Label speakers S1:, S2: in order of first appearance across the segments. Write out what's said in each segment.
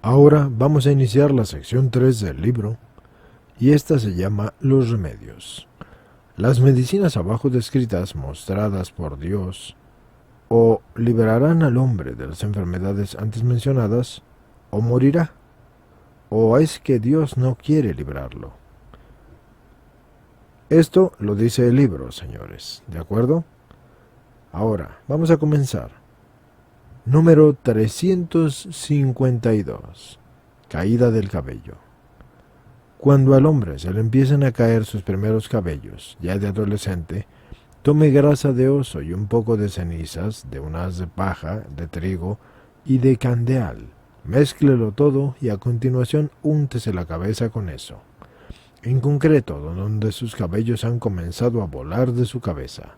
S1: Ahora vamos a iniciar la sección 3 del libro, y esta se llama Los remedios. Las medicinas abajo descritas, mostradas por Dios, o liberarán al hombre de las enfermedades antes mencionadas, o morirá, o es que Dios no quiere librarlo. Esto lo dice el libro, señores, ¿de acuerdo? Ahora, vamos a comenzar. Número 352. Caída del cabello. Cuando al hombre se le empiezan a caer sus primeros cabellos, ya de adolescente, tome grasa de oso y un poco de cenizas, de un haz de paja, de trigo y de candeal. Mézclelo todo y a continuación úntese la cabeza con eso. En concreto, donde sus cabellos han comenzado a volar de su cabeza.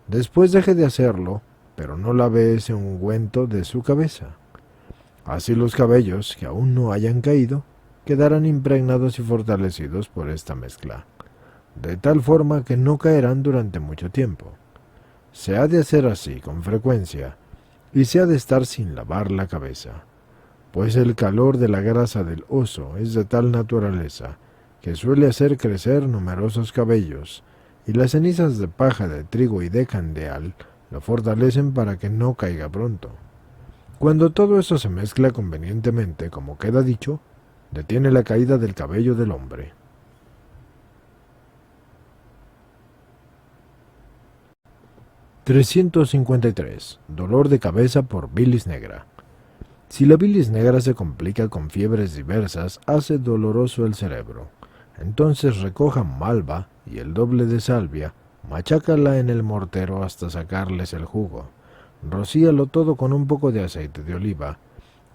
S1: Después deje de hacerlo, pero no lave ese ungüento de su cabeza. Así los cabellos que aún no hayan caído quedarán impregnados y fortalecidos por esta mezcla, de tal forma que no caerán durante mucho tiempo. Se ha de hacer así con frecuencia, y se ha de estar sin lavar la cabeza, pues el calor de la grasa del oso es de tal naturaleza que suele hacer crecer numerosos cabellos, y las cenizas de paja, de trigo y de candeal lo fortalecen para que no caiga pronto. Cuando todo eso se mezcla convenientemente, como queda dicho, detiene la caída del cabello del hombre. (353) Dolor de cabeza por bilis negra. Si la bilis negra se complica con fiebres diversas, hace doloroso el cerebro. Entonces recoja malva y el doble de salvia, machácala en el mortero hasta sacarles el jugo. Rocíalo todo con un poco de aceite de oliva,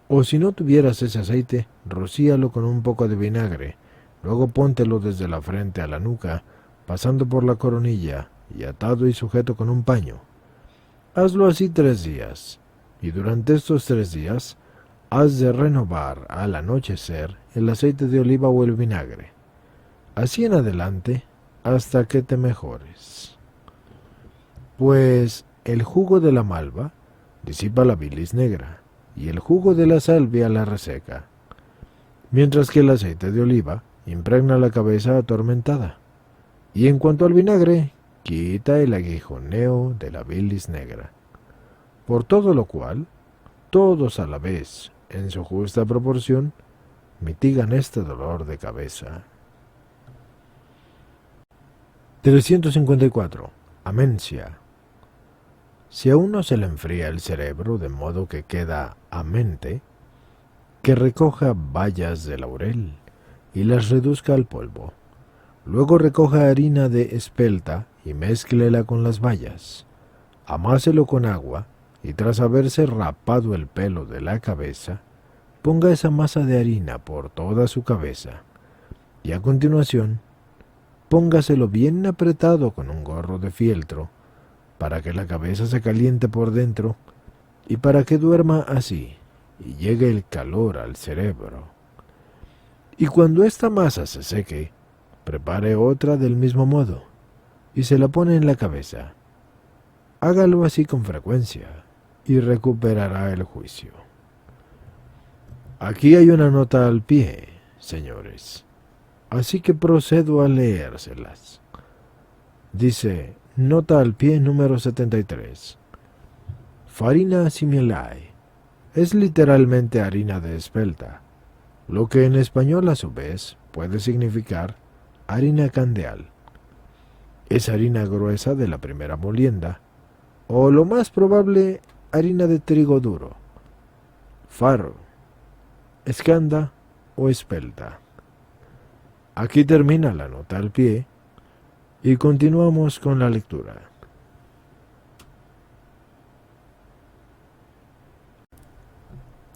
S1: o si no tuvieras ese aceite, rocíalo con un poco de vinagre. Luego póntelo desde la frente a la nuca, pasando por la coronilla y atado y sujeto con un paño. Hazlo así 3 días, y durante estos 3 días has de renovar al anochecer el aceite de oliva o el vinagre. Así en adelante, hasta que te mejores. Pues el jugo de la malva disipa la bilis negra, y el jugo de la salvia la reseca, mientras que el aceite de oliva impregna la cabeza atormentada. Y en cuanto al vinagre, quita el aguijoneo de la bilis negra. Por todo lo cual, todos a la vez, en su justa proporción, mitigan este dolor de cabeza. 354. Amencia. Si a uno se le enfría el cerebro de modo que queda amente, que recoja bayas de laurel y las reduzca al polvo. Luego recoja harina de espelta y mézclela con las bayas. Amáselo con agua y tras haberse rapado el pelo de la cabeza, ponga esa masa de harina por toda su cabeza y a continuación póngaselo bien apretado con un gorro de fieltro para que la cabeza se caliente por dentro y para que duerma así y llegue el calor al cerebro. Y cuando esta masa se seque, prepare otra del mismo modo y se la pone en la cabeza. Hágalo así con frecuencia y recuperará el juicio. Aquí hay una nota al pie, señores, así que procedo a leérselas. Dice, nota al pie número 73. Farina similae es literalmente harina de espelta, lo que en español a su vez puede significar harina candeal. Es harina gruesa de la primera molienda, o lo más probable, harina de trigo duro, farro, escanda o espelta. Aquí termina la nota al pie y continuamos con la lectura.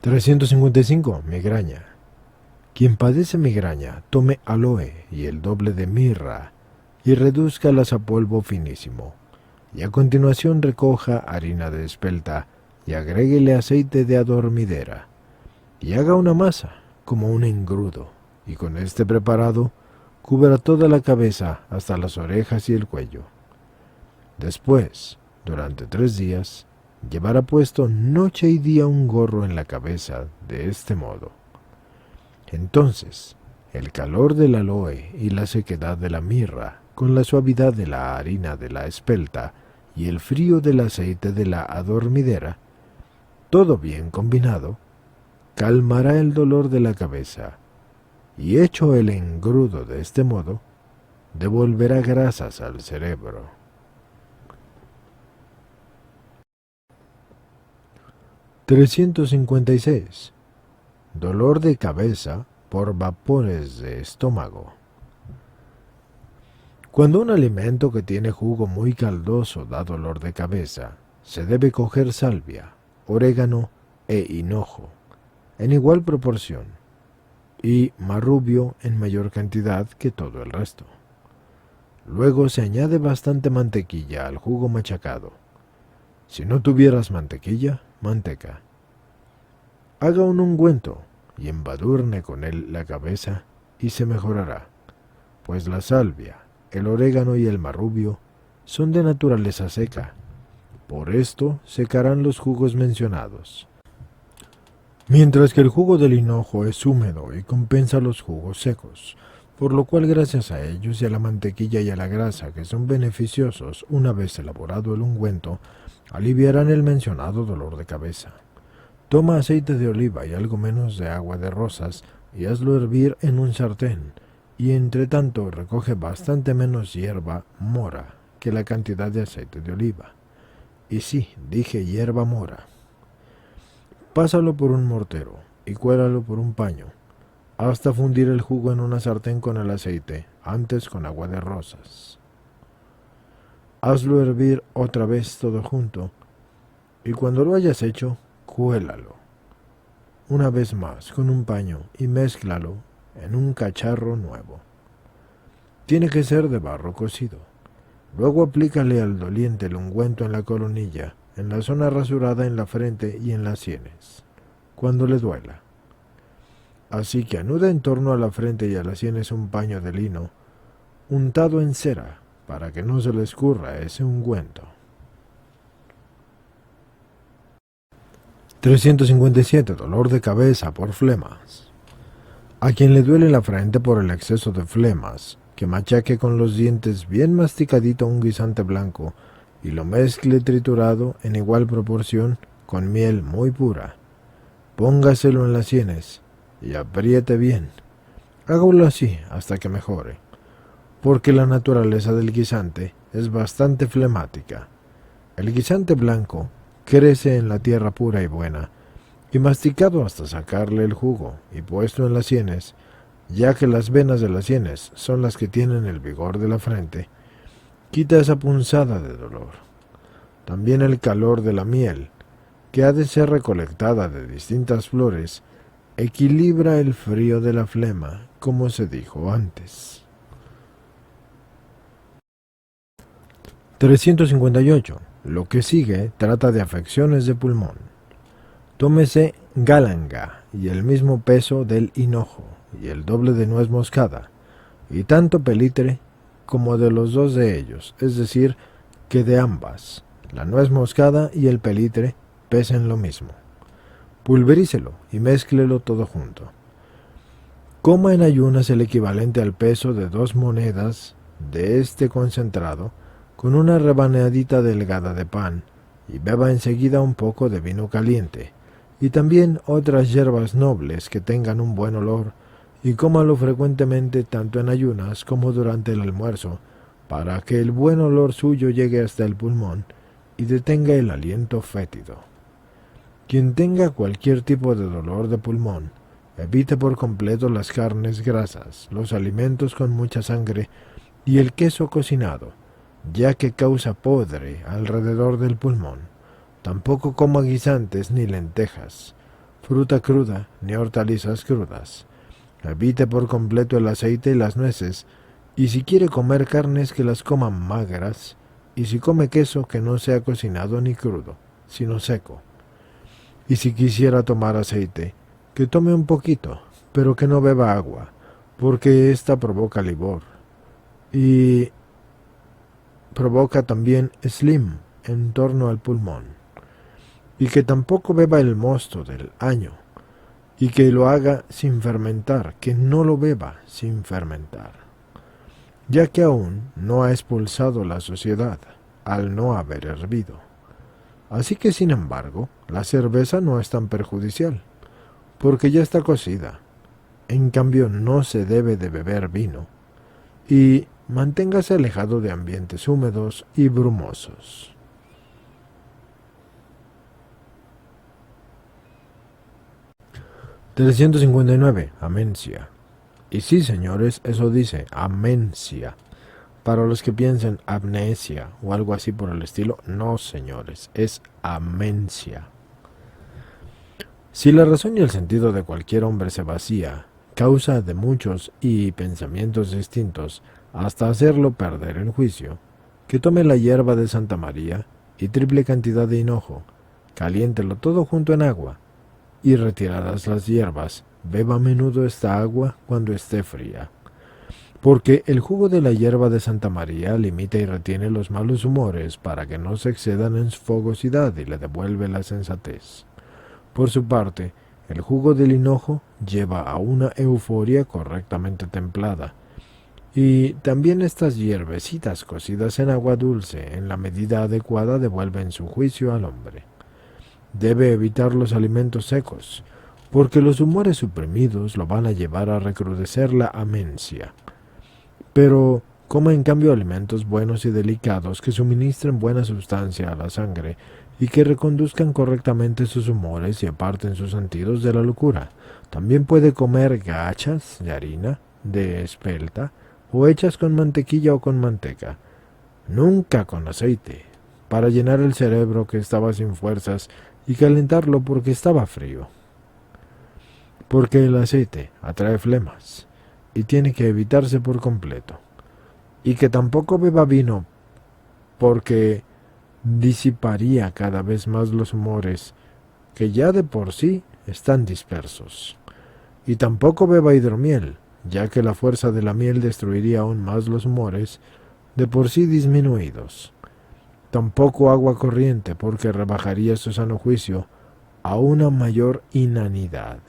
S1: 355. Migraña. Quien padece migraña, tome aloe y el doble de mirra y redúzcalas a polvo finísimo, y a continuación recoja harina de espelta y agréguele aceite de adormidera, y haga una masa como un engrudo, y con este preparado cubra toda la cabeza hasta las orejas y el cuello. Después, durante 3 días, llevará puesto noche y día un gorro en la cabeza de este modo. Entonces, el calor del aloe y la sequedad de la mirra, con la suavidad de la harina de la espelta y el frío del aceite de la adormidera, todo bien combinado, calmará el dolor de la cabeza, y hecho el engrudo de este modo, devolverá grasas al cerebro. 356. Dolor de cabeza por vapores de estómago. Cuando un alimento que tiene jugo muy caldoso da dolor de cabeza, se debe coger salvia, orégano e hinojo, en igual proporción, y marrubio en mayor cantidad que todo el resto. Luego se añade bastante mantequilla al jugo machacado. Si no tuvieras mantequilla, manteca. Haga un ungüento y embadurne con él la cabeza y se mejorará, pues la salvia, el orégano y el marrubio son de naturaleza seca. Por esto secarán los jugos mencionados. Mientras que el jugo del hinojo es húmedo y compensa los jugos secos, por lo cual gracias a ellos y a la mantequilla y a la grasa que son beneficiosos una vez elaborado el ungüento, aliviarán el mencionado dolor de cabeza. Toma aceite de oliva y algo menos de agua de rosas y hazlo hervir en un sartén, y entre tanto recoge bastante menos hierba mora que la cantidad de aceite de oliva. Y sí, dije hierba mora. Pásalo por un mortero y cuélalo por un paño, hasta fundir el jugo en una sartén con el aceite, antes con agua de rosas. Hazlo hervir otra vez todo junto, y cuando lo hayas hecho, cuélalo una vez más con un paño y mézclalo en un cacharro nuevo. Tiene que ser de barro cocido. Luego aplícale al doliente el ungüento en la coronilla, en la zona rasurada en la frente y en las sienes, cuando le duela. Así que anuda en torno a la frente y a las sienes un paño de lino, untado en cera, para que no se le escurra ese ungüento. 357. Dolor de cabeza por flemas. A quien le duele la frente por el exceso de flemas, que machaque con los dientes bien masticadito un guisante blanco y lo mezcle triturado en igual proporción con miel muy pura. Póngaselo en las sienes y apriete bien. Hágalo así hasta que mejore, porque la naturaleza del guisante es bastante flemática. El guisante blanco crece en la tierra pura y buena, y masticado hasta sacarle el jugo y puesto en las sienes, ya que las venas de las sienes son las que tienen el vigor de la frente, quita esa punzada de dolor. También el calor de la miel, que ha de ser recolectada de distintas flores, equilibra el frío de la flema, como se dijo antes. 358. Lo que sigue trata de afecciones de pulmón. Tómese galanga y el mismo peso del hinojo y el doble de nuez moscada, y tanto pelitre como de los dos de ellos, es decir, que de ambas, la nuez moscada y el pelitre, pesen lo mismo. Pulverícelo y mézclelo todo junto. Coma en ayunas el equivalente al peso de 2 monedas de este concentrado con una rebanadita delgada de pan, y beba enseguida un poco de vino caliente, y también otras hierbas nobles que tengan un buen olor, y cómalo frecuentemente tanto en ayunas como durante el almuerzo, para que el buen olor suyo llegue hasta el pulmón y detenga el aliento fétido. Quien tenga cualquier tipo de dolor de pulmón, evite por completo las carnes grasas, los alimentos con mucha sangre y el queso cocinado, ya que causa podre alrededor del pulmón. Tampoco coma guisantes ni lentejas, fruta cruda ni hortalizas crudas. Evite por completo el aceite y las nueces, y si quiere comer carnes que las coma magras, y si come queso que no sea cocinado ni crudo, sino seco. Y si quisiera tomar aceite, que tome un poquito, pero que no beba agua, porque ésta provoca livor. Y provoca también slim en torno al pulmón, y que tampoco beba el mosto del año, y que lo haga sin fermentar, que no lo beba sin fermentar, ya que aún no ha expulsado la suciedad al no haber hervido. Así que, sin embargo, la cerveza no es tan perjudicial, porque ya está cocida. En cambio, no se debe de beber vino, y manténgase alejado de ambientes húmedos y brumosos. (359) Amencia. Y sí, señores, eso dice amencia. Para los que piensen amnesia o algo así por el estilo, no, señores, es amencia. Si la razón y el sentido de cualquier hombre se vacía, causa de muchos y pensamientos distintos, hasta hacerlo perder el juicio, que tome la hierba de Santa María y triple cantidad de hinojo, caliéntelo todo junto en agua, y retiradas las hierbas, beba a menudo esta agua cuando esté fría. Porque el jugo de la hierba de Santa María limita y retiene los malos humores para que no se excedan en su fogosidad y le devuelve la sensatez. Por su parte, el jugo del hinojo lleva a una euforia correctamente templada, y también estas hierbecitas cocidas en agua dulce en la medida adecuada devuelven su juicio al hombre. Debe evitar los alimentos secos, porque los humores suprimidos lo van a llevar a recrudecer la amencia. Pero coma en cambio alimentos buenos y delicados que suministren buena sustancia a la sangre y que reconduzcan correctamente sus humores y aparten sus sentidos de la locura. También puede comer gachas de harina, de espelta, o hechas con mantequilla o con manteca, nunca con aceite, para llenar el cerebro que estaba sin fuerzas y calentarlo porque estaba frío. Porque el aceite atrae flemas y tiene que evitarse por completo. Y que tampoco beba vino porque disiparía cada vez más los humores que ya de por sí están dispersos. Y tampoco beba hidromiel, ya que la fuerza de la miel destruiría aún más los humores de por sí disminuidos. Tampoco agua corriente, porque rebajaría su sano juicio a una mayor inanidad.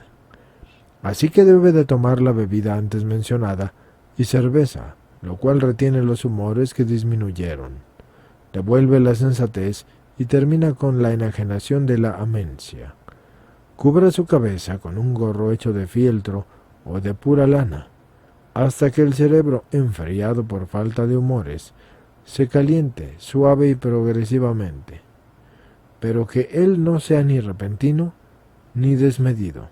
S1: Así que debe de tomar la bebida antes mencionada y cerveza, lo cual retiene los humores que disminuyeron, devuelve la sensatez y termina con la enajenación de la amencia. Cubra su cabeza con un gorro hecho de fieltro o de pura lana, hasta que el cerebro, enfriado por falta de humores, se caliente suave y progresivamente, pero que él no sea ni repentino ni desmedido,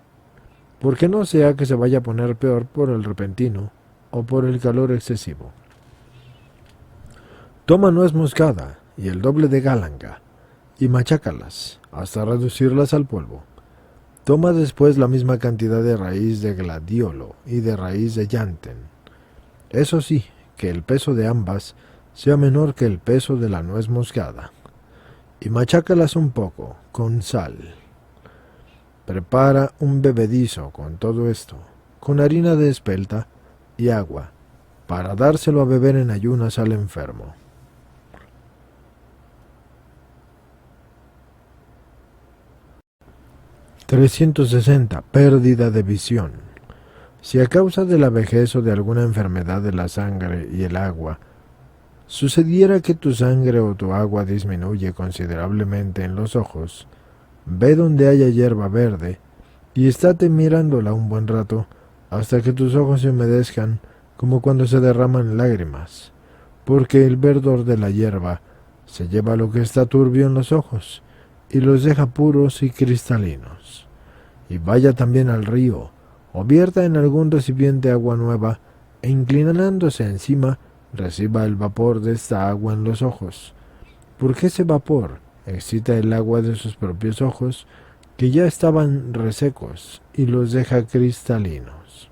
S1: porque no sea que se vaya a poner peor por el repentino o por el calor excesivo. Toma nuez moscada y el doble de gálanga, y machácalas hasta reducirlas al polvo. Toma después la misma cantidad de raíz de gladiolo y de raíz de llantén. Eso sí, que el peso de ambas sea menor que el peso de la nuez moscada, y machácalas un poco con sal. Prepara un bebedizo con todo esto, con harina de espelta y agua, para dárselo a beber en ayunas al enfermo. (360) Pérdida de visión. Si a causa de la vejez o de alguna enfermedad de la sangre y el agua, sucediera que tu sangre o tu agua disminuye considerablemente en los ojos, ve donde haya hierba verde y estate mirándola un buen rato hasta que tus ojos se humedezcan como cuando se derraman lágrimas, porque el verdor de la hierba se lleva lo que está turbio en los ojos y los deja puros y cristalinos. Y vaya también al río, o vierta en algún recipiente agua nueva, e inclinándose encima, reciba el vapor de esta agua en los ojos, porque ese vapor excita el agua de sus propios ojos, que ya estaban resecos, y los deja cristalinos.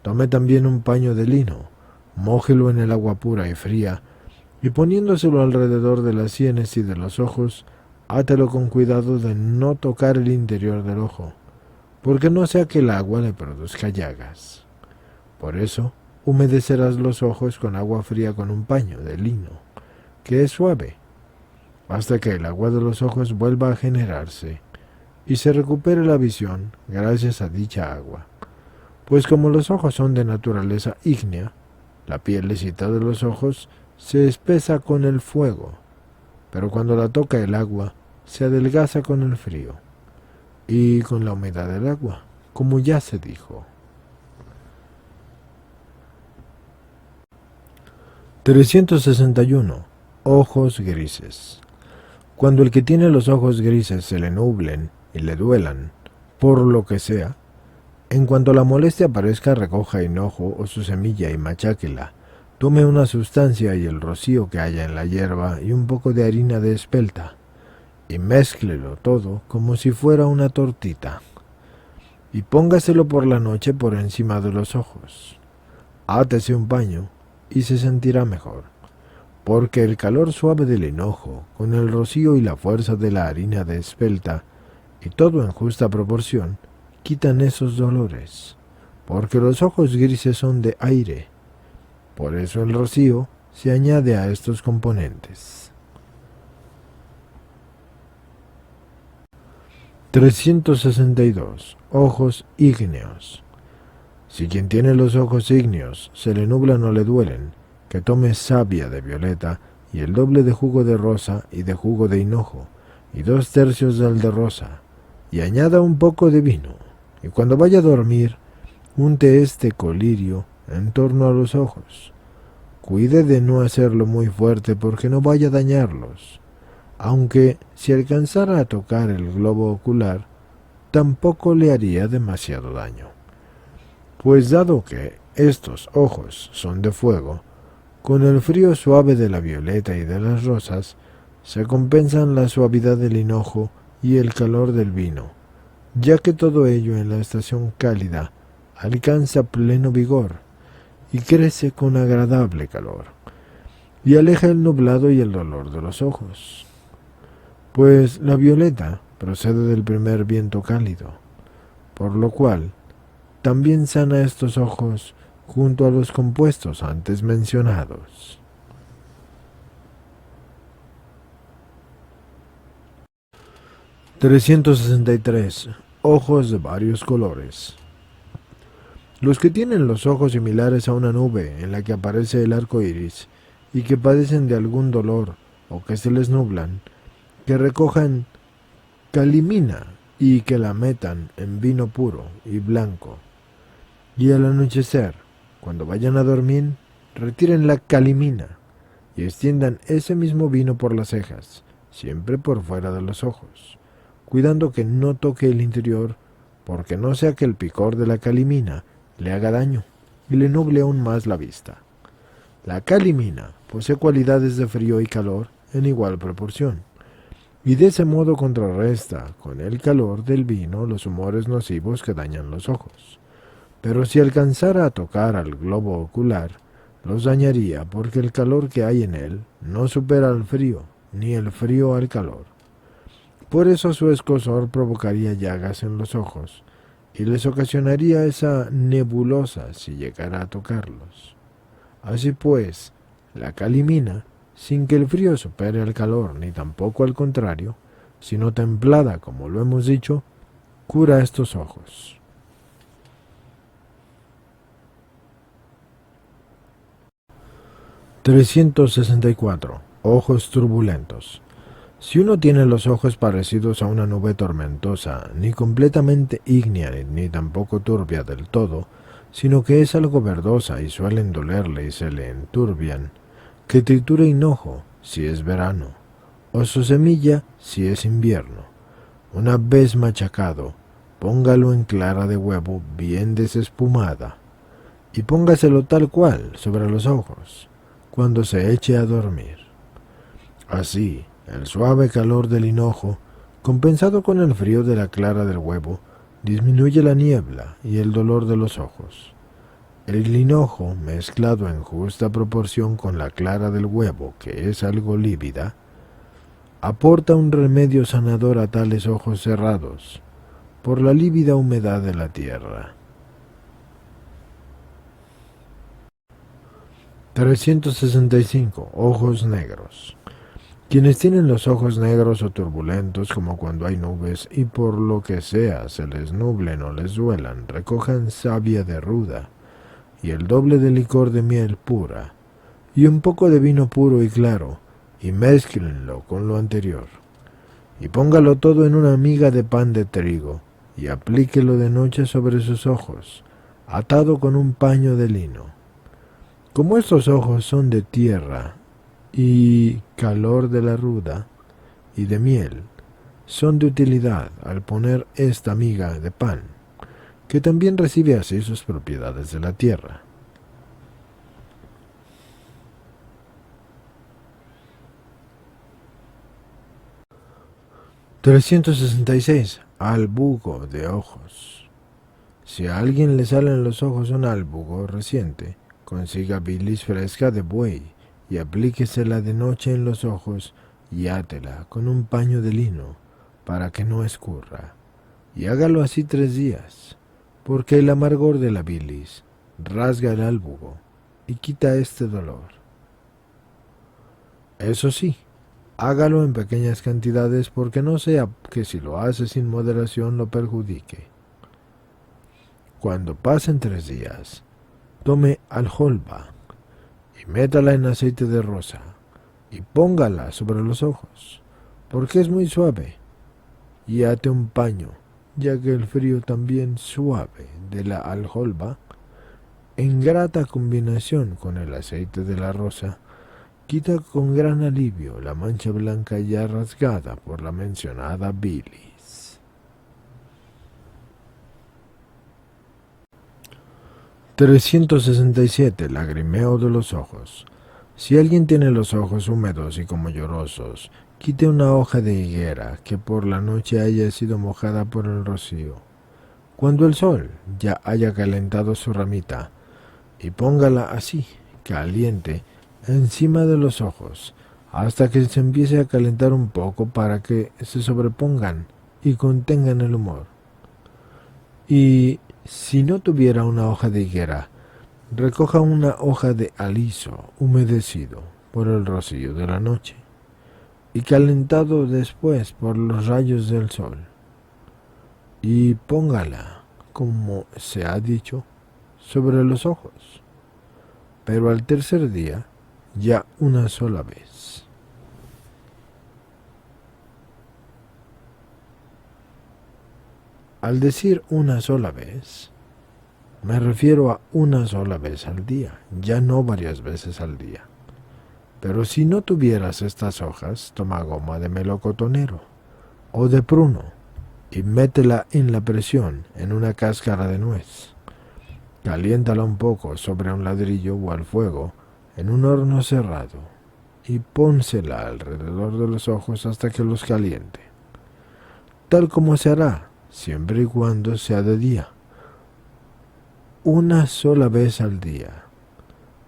S1: Tome también un paño de lino, mójelo en el agua pura y fría, y poniéndoselo alrededor de las sienes y de los ojos, átelo con cuidado de no tocar el interior del ojo, porque no sea que el agua le produzca llagas. Por eso, humedecerás los ojos con agua fría con un paño de lino, que es suave, hasta que el agua de los ojos vuelva a generarse, y se recupere la visión gracias a dicha agua. Pues como los ojos son de naturaleza ígnea, la pielecita de los ojos se espesa con el fuego, pero cuando la toca el agua, se adelgaza con el frío y con la humedad del agua, como ya se dijo. 361. Ojos grises. Cuando el que tiene los ojos grises se le nublen y le duelan, por lo que sea, en cuanto la molestia aparezca, recoja hinojo o su semilla y macháquela. Tome una sustancia y el rocío que haya en la hierba y un poco de harina de espelta, y mézclelo todo como si fuera una tortita, y póngaselo por la noche por encima de los ojos. Átese un paño y se sentirá mejor, porque el calor suave del hinojo, con el rocío y la fuerza de la harina de espelta, y todo en justa proporción, quitan esos dolores, porque los ojos grises son de aire. Por eso el rocío se añade a estos componentes. 362. Ojos ígneos. Si quien tiene los ojos ígneos se le nublan o le duelen, que tome savia de violeta y el doble de jugo de rosa y de jugo de hinojo, y 2/3 del de rosa, y añada un poco de vino, y cuando vaya a dormir, unte este colirio en torno a los ojos. Cuide de no hacerlo muy fuerte porque no vaya a dañarlos, aunque si alcanzara a tocar el globo ocular, tampoco le haría demasiado daño. Pues dado que estos ojos son de fuego, con el frío suave de la violeta y de las rosas, se compensan la suavidad del hinojo y el calor del vino, ya que todo ello en la estación cálida alcanza pleno vigor y crece con agradable calor, y aleja el nublado y el dolor de los ojos. Pues la violeta procede del primer viento cálido, por lo cual también sana estos ojos junto a los compuestos antes mencionados. 363. Ojos de varios colores. Los que tienen los ojos similares a una nube en la que aparece el arco iris y que padecen de algún dolor o que se les nublan, que recojan calimina y que la metan en vino puro y blanco, y al anochecer, cuando vayan a dormir, retiren la calimina y extiendan ese mismo vino por las cejas, siempre por fuera de los ojos, cuidando que no toque el interior, porque no sea que el picor de la calimina le haga daño y le nuble aún más la vista. La calimina posee cualidades de frío y calor en igual proporción, y de ese modo contrarresta con el calor del vino los humores nocivos que dañan los ojos. Pero si alcanzara a tocar al globo ocular, los dañaría porque el calor que hay en él no supera al frío, ni el frío al calor. Por eso su escozor provocaría llagas en los ojos, y les ocasionaría esa nebulosa si llegara a tocarlos. Así pues, la calimina, sin que el frío supere al calor, ni tampoco al contrario, sino templada, como lo hemos dicho, cura estos ojos. 364. Ojos turbulentos. Si uno tiene los ojos parecidos a una nube tormentosa, ni completamente ígnea ni tampoco turbia del todo, sino que es algo verdosa y suelen dolerle y se le enturbian, que triture hinojo si es verano, o su semilla si es invierno. Una vez machacado, póngalo en clara de huevo bien desespumada, y póngaselo tal cual sobre los ojos, cuando se eche a dormir. Así, el suave calor del hinojo, compensado con el frío de la clara del huevo, disminuye la niebla y el dolor de los ojos. El hinojo, mezclado en justa proporción con la clara del huevo, que es algo lívida, aporta un remedio sanador a tales ojos cerrados, por la lívida humedad de la tierra. 365. Ojos negros. Quienes tienen los ojos negros o turbulentos como cuando hay nubes y por lo que sea se les nublen o les duelan, recojan savia de ruda y el doble de licor de miel pura y un poco de vino puro y claro y mézclenlo con lo anterior y póngalo todo en una miga de pan de trigo y aplíquelo de noche sobre sus ojos, atado con un paño de lino. Como estos ojos son de tierra y calor de la ruda y de miel, son de utilidad al poner esta miga de pan, que también recibe así sus propiedades de la tierra. (366) Albugo de ojos. Si a alguien le sale en los ojos un albugo reciente, consiga bilis fresca de buey y aplíquesela de noche en los ojos y átela con un paño de lino para que no escurra. Y hágalo así 3 días, porque el amargor de la bilis rasga el albugo y quita este dolor. Eso sí, hágalo en pequeñas cantidades porque no sea que si lo hace sin moderación lo perjudique. Cuando pasen 3 días, tome aljolba y métala en aceite de rosa y póngala sobre los ojos, porque es muy suave, y ate un paño, ya que el frío también suave de la aljolba, en grata combinación con el aceite de la rosa, quita con gran alivio la mancha blanca ya rasgada por la mencionada bilis. 367. Lagrimeo de los ojos. Si alguien tiene los ojos húmedos y como llorosos, quite una hoja de higuera que por la noche haya sido mojada por el rocío. Cuando el sol ya haya calentado su ramita, y póngala así, caliente, encima de los ojos, hasta que se empiece a calentar un poco para que se sobrepongan y contengan el humor. Y si no tuviera una hoja de higuera, recoja una hoja de aliso humedecido por el rocío de la noche y calentado después por los rayos del sol, y póngala, como se ha dicho, sobre los ojos, pero al tercer día ya una sola vez. Al decir una sola vez, me refiero a una sola vez al día, ya no varias veces al día. Pero si no tuvieras estas hojas, toma goma de melocotonero o de pruno y métela en la presión en una cáscara de nuez. Caliéntala un poco sobre un ladrillo o al fuego en un horno cerrado y pónsela alrededor de los ojos hasta que los caliente. Tal como se hará, siempre y cuando sea de día. Una sola vez al día,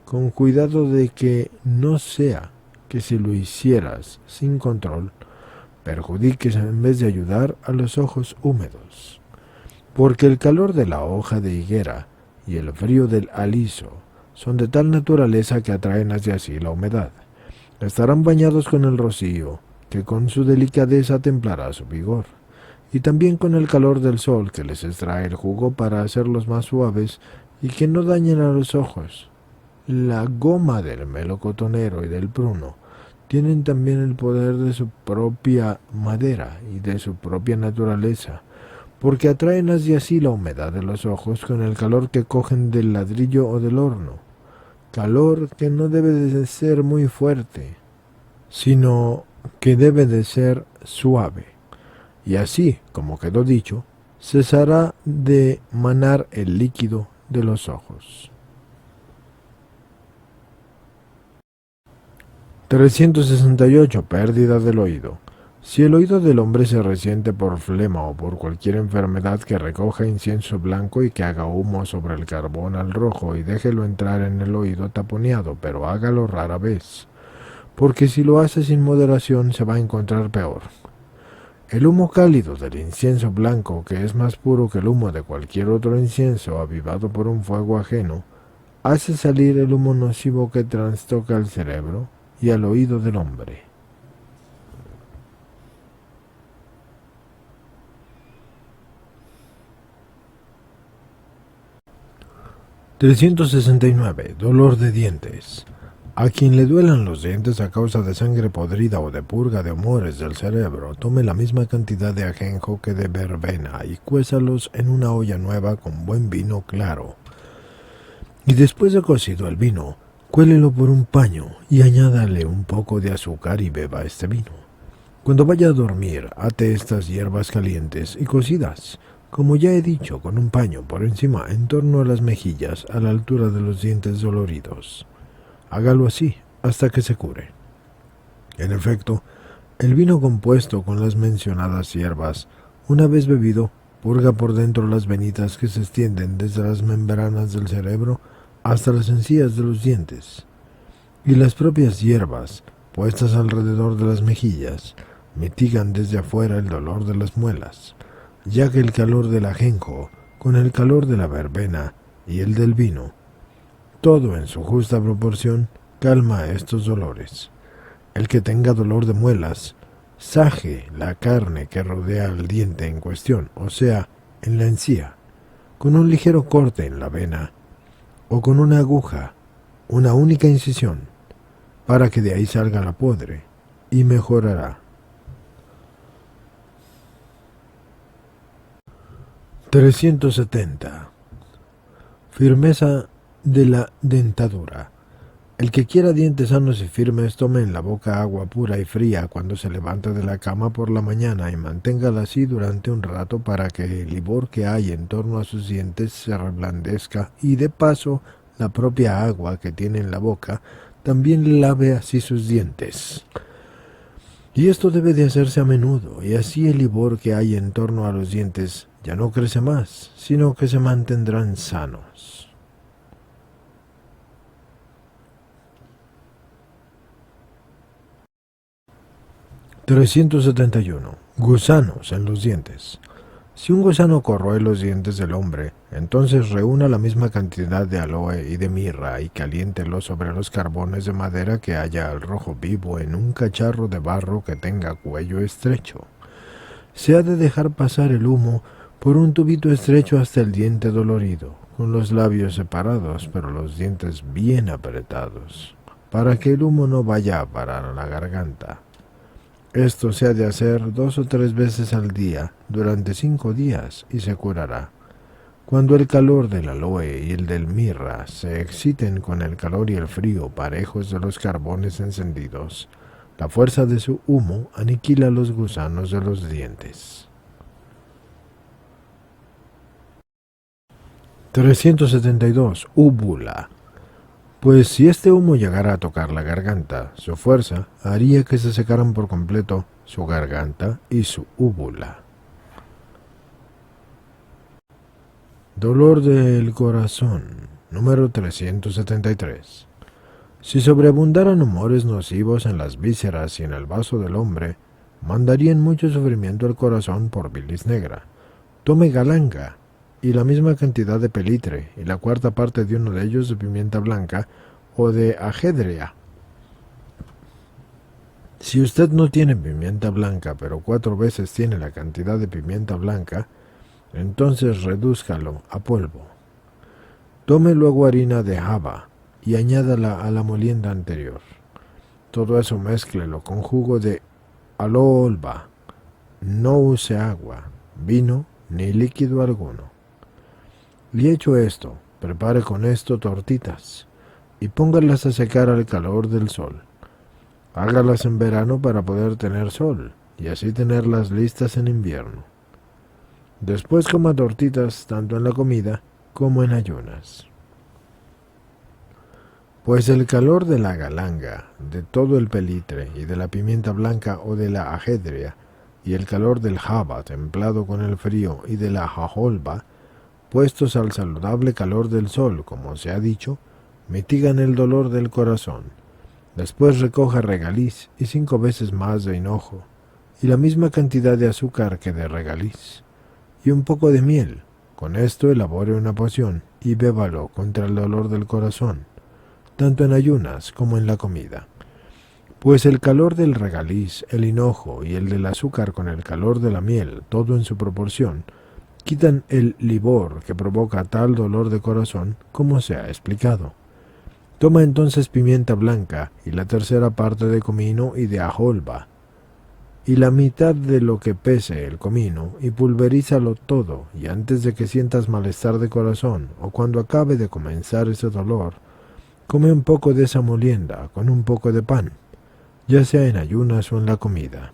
S1: con cuidado de que no sea que si lo hicieras sin control, perjudiques en vez de ayudar a los ojos húmedos, porque el calor de la hoja de higuera y el frío del aliso son de tal naturaleza que atraen hacia sí la humedad. Estarán bañados con el rocío, que con su delicadeza templará su vigor, y también con el calor del sol que les extrae el jugo para hacerlos más suaves y que no dañen a los ojos. La goma del melocotonero y del pruno tienen también el poder de su propia madera y de su propia naturaleza, porque atraen hacia sí la humedad de los ojos con el calor que cogen del ladrillo o del horno, calor que no debe de ser muy fuerte, sino que debe de ser suave. Y así, como quedó dicho, cesará de manar el líquido de los ojos. 368. Pérdida del oído. Si el oído del hombre se resiente por flema o por cualquier enfermedad, que recoja incienso blanco y que haga humo sobre el carbón al rojo y déjelo entrar en el oído taponeado, pero hágalo rara vez, porque si lo hace sin moderación se va a encontrar peor. El humo cálido del incienso blanco, que es más puro que el humo de cualquier otro incienso avivado por un fuego ajeno, hace salir el humo nocivo que trastoca el cerebro y al oído del hombre. 369. Dolor de dientes. A quien le duelan los dientes a causa de sangre podrida o de purga de humores del cerebro, tome la misma cantidad de ajenjo que de verbena y cuézalos en una olla nueva con buen vino claro. Y después de cocido el vino, cuélelo por un paño y añádale un poco de azúcar y beba este vino. Cuando vaya a dormir, ate estas hierbas calientes y cocidas, como ya he dicho, con un paño por encima en torno a las mejillas a la altura de los dientes doloridos. Hágalo así hasta que se cure. En efecto, el vino compuesto con las mencionadas hierbas, una vez bebido, purga por dentro las venitas que se extienden desde las membranas del cerebro hasta las encías de los dientes. Y las propias hierbas, puestas alrededor de las mejillas, mitigan desde afuera el dolor de las muelas, ya que el calor del ajenjo, con el calor de la verbena y el del vino, todo en su justa proporción, calma estos dolores. El que tenga dolor de muelas, saje la carne que rodea el diente en cuestión, o sea, en la encía, con un ligero corte en la vena, o con una aguja, una única incisión, para que de ahí salga la podre, y mejorará. 370. Firmeza de la dentadura. El que quiera dientes sanos y firmes tome en la boca agua pura y fría cuando se levante de la cama por la mañana y manténgala así durante un rato para que el livor que hay en torno a sus dientes se reblandezca y de paso la propia agua que tiene en la boca también le lave así sus dientes. Y esto debe de hacerse a menudo, y así el livor que hay en torno a los dientes ya no crece más, sino que se mantendrán sanos. 371. Gusanos en los dientes. Si un gusano corroe los dientes del hombre, entonces reúna la misma cantidad de aloe y de mirra y caliéntelo sobre los carbones de madera que haya al rojo vivo en un cacharro de barro que tenga cuello estrecho. Se ha de dejar pasar el humo por un tubito estrecho hasta el diente dolorido, con los labios separados pero los dientes bien apretados, para que el humo no vaya a parar a la garganta. Esto se ha de hacer 2 o 3 veces al día durante 5 días y se curará. Cuando el calor del aloe y el del mirra se exciten con el calor y el frío parejos de los carbones encendidos, la fuerza de su humo aniquila los gusanos de los dientes. 372. Úvula. Pues si este humo llegara a tocar la garganta, su fuerza haría que se secaran por completo su garganta y su úvula. Dolor del corazón. Número 373. Si sobreabundaran humores nocivos en las vísceras y en el vaso del hombre, mandarían mucho sufrimiento al corazón por bilis negra. Tome galanga y la misma cantidad de pelitre y la cuarta parte de uno de ellos de pimienta blanca o de ajedrea. Si usted no tiene pimienta blanca, pero 4 veces tiene la cantidad de pimienta blanca, entonces redúzcalo a polvo. Tome luego harina de haba y añádala a la molienda anterior. Todo eso mézclelo con jugo de aloolba. No use agua, vino ni líquido alguno. Y hecho esto, prepare con esto tortitas y póngalas a secar al calor del sol. Hágalas en verano para poder tener sol y así tenerlas listas en invierno. Después coma tortitas tanto en la comida como en ayunas. Pues el calor de la galanga, de todo el pelitre y de la pimienta blanca o de la ajedrea, y el calor del haba templado con el frío y de la jajolba, puestos al saludable calor del sol, como se ha dicho, mitigan el dolor del corazón. Después recoja regaliz y 5 veces más de hinojo, y la misma cantidad de azúcar que de regaliz, y un poco de miel. Con esto elabore una poción y bébalo contra el dolor del corazón, tanto en ayunas como en la comida. Pues el calor del regaliz, el hinojo y el del azúcar con el calor de la miel, todo en su proporción, quitan el livor que provoca tal dolor de corazón como se ha explicado. Toma entonces pimienta blanca y la tercera parte de comino y de ajolba, y la mitad de lo que pese el comino, y pulverízalo todo, y antes de que sientas malestar de corazón, o cuando acabe de comenzar ese dolor, come un poco de esa molienda con un poco de pan, ya sea en ayunas o en la comida.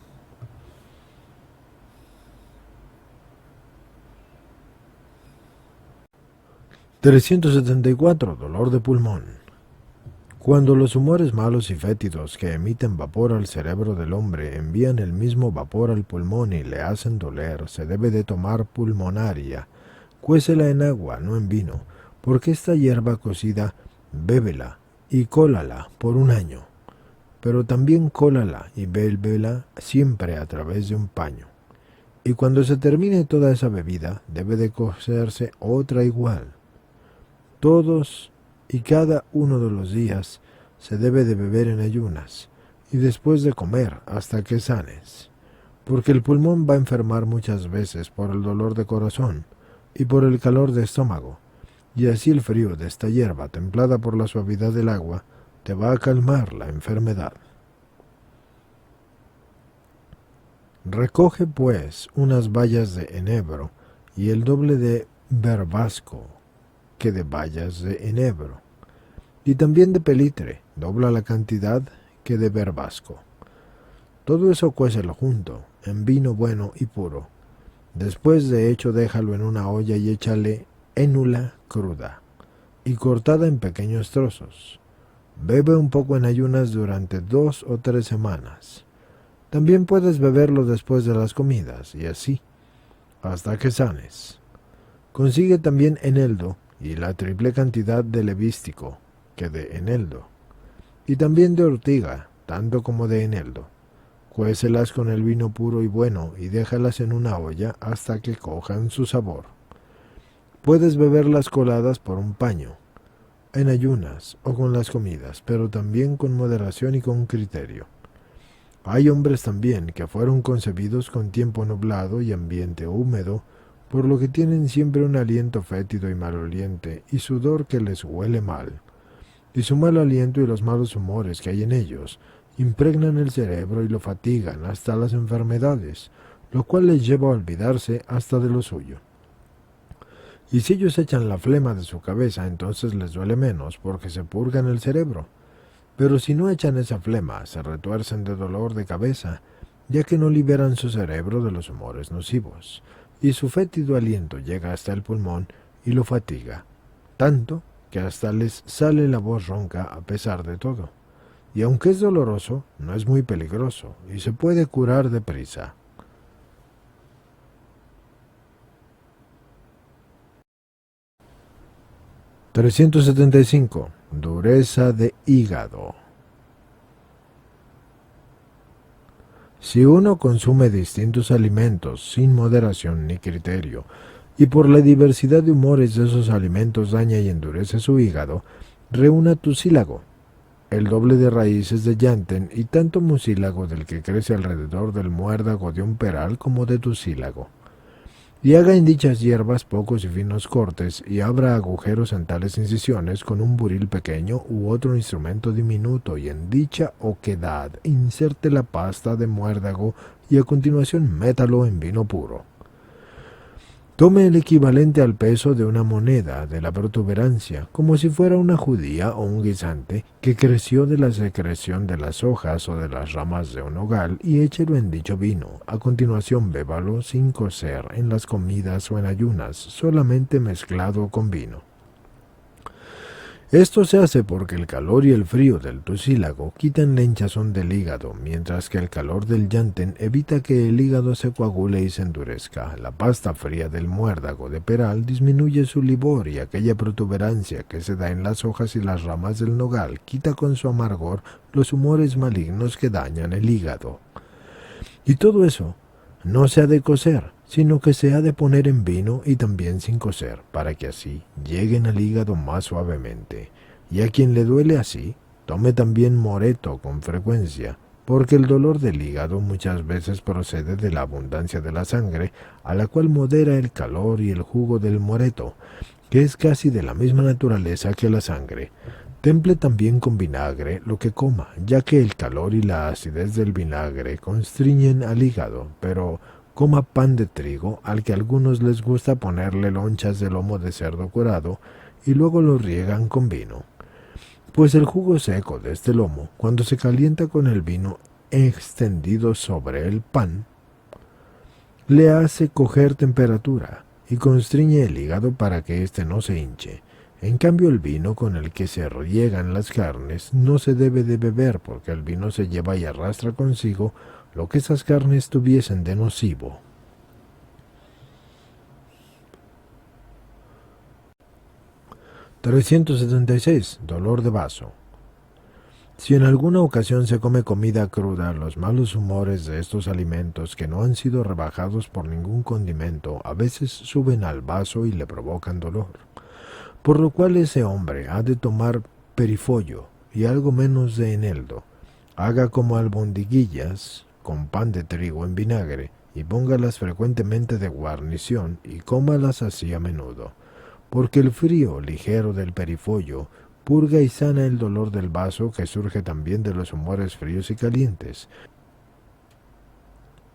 S1: 374. Dolor de pulmón. Cuando los humores malos y fétidos que emiten vapor al cerebro del hombre envían el mismo vapor al pulmón y le hacen doler, se debe de tomar pulmonaria. Cuécela en agua, no en vino, porque esta hierba cocida, bébela y cólala por un año. Pero también cólala y bébela siempre a través de un paño. Y cuando se termine toda esa bebida, debe de cocerse otra igual. Todos y cada uno de los días se debe de beber en ayunas, y después de comer hasta que sanes, porque el pulmón va a enfermar muchas veces por el dolor de corazón y por el calor de estómago, y así el frío de esta hierba templada por la suavidad del agua te va a calmar la enfermedad. Recoge pues unas bayas de enebro y el doble de verbasco que de bayas de enebro, y también de pelitre, dobla la cantidad que de verbasco. Todo eso cuécelo junto, en vino bueno y puro. Después de hecho déjalo en una olla y échale énula cruda, y cortada en pequeños trozos. Bebe un poco en ayunas durante 2 o 3 semanas. También puedes beberlo después de las comidas, y así, hasta que sanes. Consigue también eneldo, y la triple cantidad de levístico que de eneldo, y también de ortiga, tanto como de eneldo. Cuécelas con el vino puro y bueno, y déjalas en una olla hasta que cojan su sabor. Puedes beberlas coladas por un paño, en ayunas o con las comidas, pero también con moderación y con criterio. Hay hombres también que fueron concebidos con tiempo nublado y ambiente húmedo, por lo que tienen siempre un aliento fétido y maloliente, y sudor que les huele mal. Y su mal aliento y los malos humores que hay en ellos impregnan el cerebro y lo fatigan hasta las enfermedades, lo cual les lleva a olvidarse hasta de lo suyo. Y si ellos echan la flema de su cabeza, entonces les duele menos, porque se purgan el cerebro. Pero si no echan esa flema, se retuercen de dolor de cabeza, ya que no liberan su cerebro de los humores nocivos, y su fétido aliento llega hasta el pulmón y lo fatiga, tanto que hasta les sale la voz ronca a pesar de todo. Y aunque es doloroso, no es muy peligroso, y se puede curar deprisa. 375. Dureza de hígado. Si uno consume distintos alimentos sin moderación ni criterio, y por la diversidad de humores de esos alimentos daña y endurece su hígado, reúna tucílago, el doble de raíces de llantén y tanto mucílago del que crece alrededor del muérdago de un peral como de tucílago. Y haga en dichas hierbas pocos y finos cortes, y abra agujeros en tales incisiones con un buril pequeño u otro instrumento diminuto, y en dicha oquedad inserte la pasta de muérdago, y a continuación métalo en vino puro. Tome el equivalente al peso de una moneda de la protuberancia, como si fuera una judía o un guisante que creció de la secreción de las hojas o de las ramas de un nogal, y échelo en dicho vino. A continuación bébalo sin cocer en las comidas o en ayunas, solamente mezclado con vino. Esto se hace porque el calor y el frío del tucílago quitan la hinchazón del hígado, mientras que el calor del llantén evita que el hígado se coagule y se endurezca. La pasta fría del muérdago de peral disminuye su livor, y aquella protuberancia que se da en las hojas y las ramas del nogal quita con su amargor los humores malignos que dañan el hígado. Y todo eso no se ha de cocer, sino que se ha de poner en vino y también sin cocer, para que así lleguen al hígado más suavemente. Y a quien le duele así, tome también moreto con frecuencia, porque el dolor del hígado muchas veces procede de la abundancia de la sangre, a la cual modera el calor y el jugo del moreto, que es casi de la misma naturaleza que la sangre. Temple también con vinagre lo que coma, ya que el calor y la acidez del vinagre constriñen al hígado, pero coma pan de trigo, al que a algunos les gusta ponerle lonchas de lomo de cerdo curado, y luego lo riegan con vino. Pues el jugo seco de este lomo, cuando se calienta con el vino extendido sobre el pan, le hace coger temperatura y constriñe el hígado para que éste no se hinche. En cambio, el vino con el que se riegan las carnes no se debe de beber, porque el vino se lleva y arrastra consigo lo que esas carnes tuviesen de nocivo. 376. Dolor de vaso. Si en alguna ocasión se come comida cruda, los malos humores de estos alimentos que no han sido rebajados por ningún condimento a veces suben al vaso y le provocan dolor, por lo cual ese hombre ha de tomar perifollo y algo menos de eneldo, haga como albondiguillas con pan de trigo en vinagre y póngalas frecuentemente de guarnición y cómalas así a menudo, porque el frío ligero del perifollo purga y sana el dolor del vaso, que surge también de los humores fríos y calientes.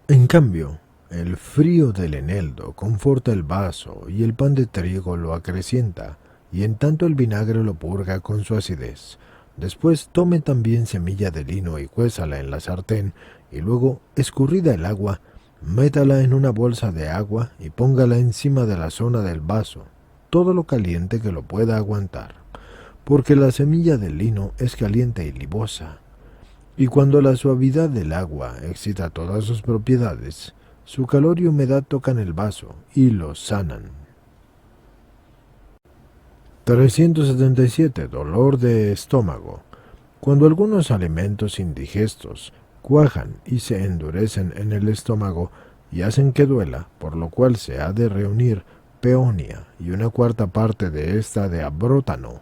S1: En cambio, el frío del eneldo conforta el vaso y el pan de trigo lo acrecienta, y en tanto el vinagre lo purga con su acidez. Después tome también semilla de lino y cuézala en la sartén, y luego, escurrida el agua, métala en una bolsa de agua y póngala encima de la zona del vaso, todo lo caliente que lo pueda aguantar, porque la semilla del lino es caliente y libosa, y cuando la suavidad del agua excita todas sus propiedades, su calor y humedad tocan el vaso y lo sanan. 377. Dolor de estómago. Cuando algunos alimentos indigestos cuajan y se endurecen en el estómago y hacen que duela, por lo cual se ha de reunir peonia y una cuarta parte de esta de abrótano,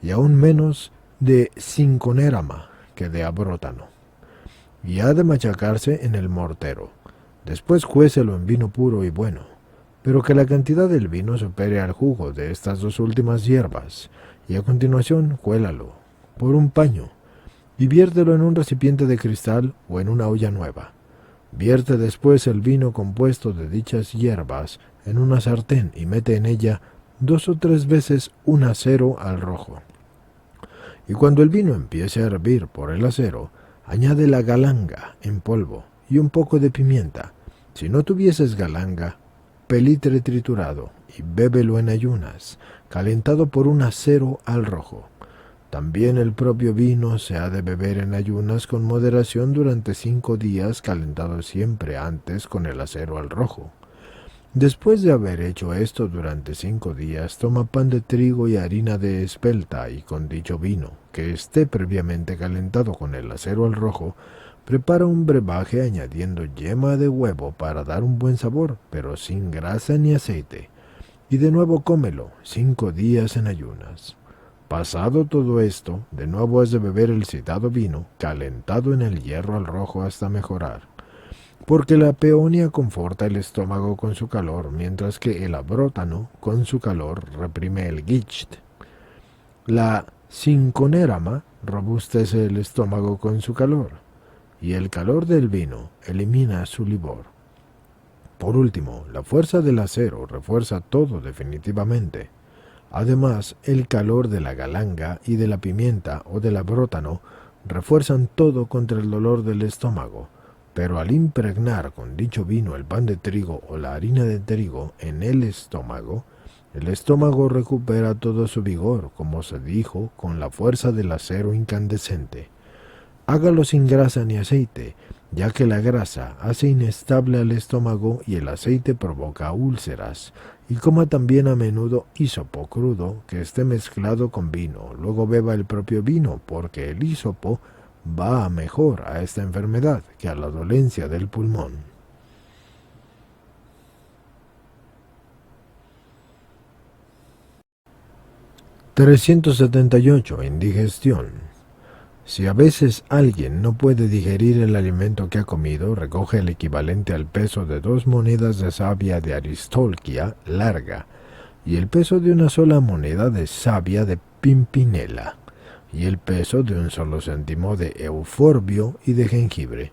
S1: y aún menos de cinconérama que de abrótano, y ha de machacarse en el mortero. Después cuécelo en vino puro y bueno, pero que la cantidad del vino supere al jugo de estas dos últimas hierbas, y a continuación cuélalo por un paño, y viértelo en un recipiente de cristal o en una olla nueva. Vierte después el vino compuesto de dichas hierbas en una sartén y mete en ella 2 o 3 veces un acero al rojo. Y cuando el vino empiece a hervir por el acero, añade la galanga en polvo y un poco de pimienta. Si no tuvieses galanga, pelitre triturado, y bébelo en ayunas, calentado por un acero al rojo. También el propio vino se ha de beber en ayunas con moderación durante 5 días, calentado siempre antes con el acero al rojo. Después de haber hecho esto durante 5 días, toma pan de trigo y harina de espelta, y con dicho vino, que esté previamente calentado con el acero al rojo, prepara un brebaje añadiendo yema de huevo para dar un buen sabor, pero sin grasa ni aceite, y de nuevo cómelo 5 días en ayunas. Pasado todo esto, de nuevo has de beber el citado vino, calentado en el hierro al rojo hasta mejorar, porque la peonia conforta el estómago con su calor, mientras que el abrótano con su calor reprime el gicht. La cinconérama robustece el estómago con su calor, y el calor del vino elimina su livor. Por último, la fuerza del acero refuerza todo definitivamente. Además, el calor de la galanga y de la pimienta o del abrótano refuerzan todo contra el dolor del estómago, pero al impregnar con dicho vino el pan de trigo o la harina de trigo en el estómago recupera todo su vigor, como se dijo, con la fuerza del acero incandescente. Hágalo sin grasa ni aceite, ya que la grasa hace inestable al estómago y el aceite provoca úlceras, y coma también a menudo hisopo crudo que esté mezclado con vino, luego beba el propio vino, porque el hisopo va mejor a esta enfermedad que a la dolencia del pulmón. 378. Indigestión. Si a veces alguien no puede digerir el alimento que ha comido, recoge el equivalente al peso de 2 monedas de savia de Aristolquia larga y el peso de una sola moneda de savia de Pimpinela y el peso de un solo céntimo de euforbio y de jengibre,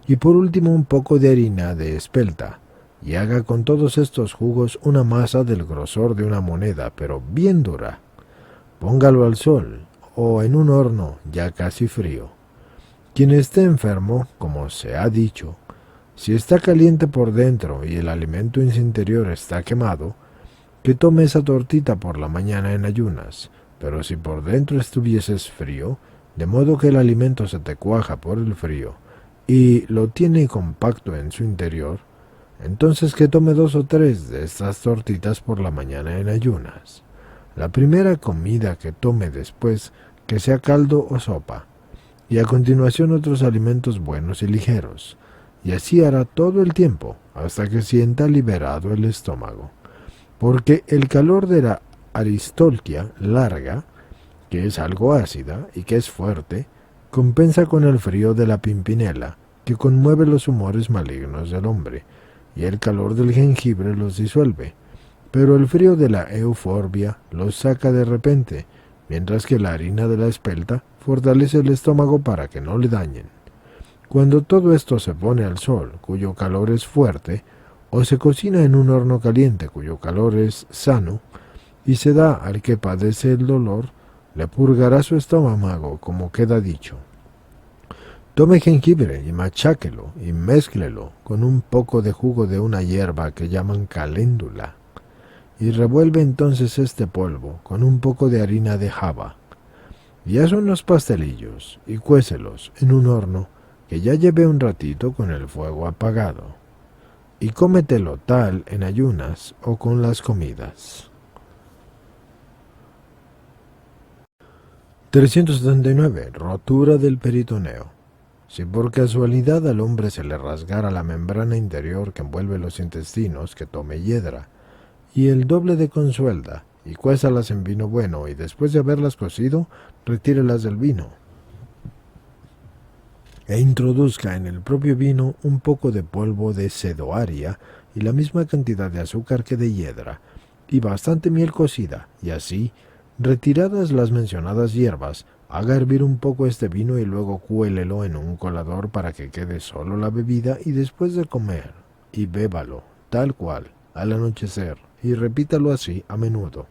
S1: y por último un poco de harina de espelta, y haga con todos estos jugos una masa del grosor de una moneda, pero bien dura. Póngalo al sol o en un horno ya casi frío. Quien esté enfermo, como se ha dicho, si está caliente por dentro y el alimento en su interior está quemado, que tome esa tortita por la mañana en ayunas, pero si por dentro estuvieses frío, de modo que el alimento se te cuaja por el frío, y lo tiene compacto en su interior, entonces que tome 2 o 3 de estas tortitas por la mañana en ayunas. La primera comida que tome después, que sea caldo o sopa, y a continuación otros alimentos buenos y ligeros, y así hará todo el tiempo, hasta que sienta liberado el estómago. Porque el calor de la Aristolquia larga, que es algo ácida y que es fuerte, compensa con el frío de la Pimpinela, que conmueve los humores malignos del hombre, y el calor del jengibre los disuelve, pero el frío de la euforbia los saca de repente, mientras que la harina de la espelta fortalece el estómago para que no le dañen. Cuando todo esto se pone al sol, cuyo calor es fuerte, o se cocina en un horno caliente, cuyo calor es sano, y se da al que padece el dolor, le purgará su estómago, como queda dicho. Tome jengibre y macháquelo y mézclelo con un poco de jugo de una hierba que llaman caléndula, y revuelve entonces este polvo con un poco de harina de java, y haz unos pastelillos y cuécelos en un horno que ya lleve un ratito con el fuego apagado, y cómetelo tal en ayunas o con las comidas. 379. Rotura del peritoneo. Si por casualidad al hombre se le rasgara la membrana interior que envuelve los intestinos, que tome hiedra, y el doble de consuelda, y cuézalas en vino bueno, y después de haberlas cocido, retírelas del vino, e introduzca en el propio vino un poco de polvo de sedoaria y la misma cantidad de azúcar que de hiedra, y bastante miel cocida, y así, retiradas las mencionadas hierbas, haga hervir un poco este vino y luego cuélelo en un colador para que quede solo la bebida, y después de comer, y bébalo, tal cual, al anochecer, y repítalo así a menudo.